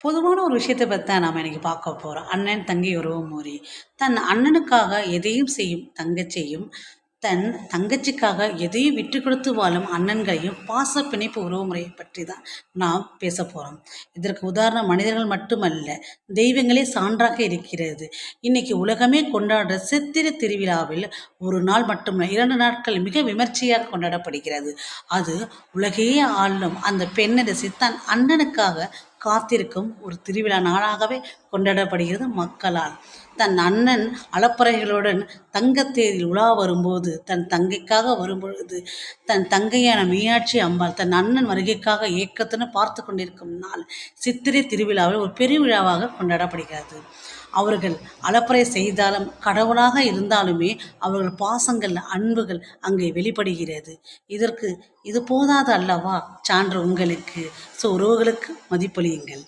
பொதுவான ஒரு விஷயத்தை பத்தி தான் நாம இன்னைக்கு பார்க்க போறோம். அண்ணன், தங்கை உறவு முறை. தன் அண்ணனுக்காக எதையும் செய்யும் தங்கச்சியும், தன் தங்கச்சிக்காக எதையும் விட்டுக் கொடுத்து வாழும் அண்ணன்களையும் பாச பிணைப்பு உறவுமுறையை பற்றி தான் நாம் பேச போறோம். இதற்கு உதாரணம் மனிதர்கள் மட்டுமல்ல, தெய்வங்களே சான்றாக இருக்கிறது. இன்னைக்கு உலகமே கொண்டாடுற சித்திரை திருவிழாவில் ஒரு நாள் மட்டுமல்ல, 2 நாட்கள் மிக விமர்சையாக கொண்டாடப்படுகிறது. அது உலகையே ஆளும் அந்த பெண்ணரசி தன் அண்ணனுக்காக காத்திருக்கும் ஒரு திருவிழா நாளாகவே கொண்டாடப்படுகிறது மக்களால். தன் அண்ணன் அலப்பறைகளுடன் தங்கத்தேரில் உலா வரும்போது, தன் தங்கைக்காக வரும்பொழுது, தன் தங்கையான மீனாட்சி அம்பாள் தன் அண்ணன் வருகைக்காக ஏக்கத்துடன் பார்த்து கொண்டிருக்கும் நாள் சித்திரை திருவிழாவில் ஒரு பெருவிழாவாக கொண்டாடப்படுகிறது. அவர்கள் அலப்பறை செய்தாலும் கடவுளாக இருந்தாலுமே அவர்கள் பாசங்கள் அன்புகள் அங்கே வெளிப்படுகிறது. இதற்கு இது போதாது அல்லவா சான்று உங்களுக்கு. ஸோ உறவுகளுக்கு மதிப்பளியுங்கள்.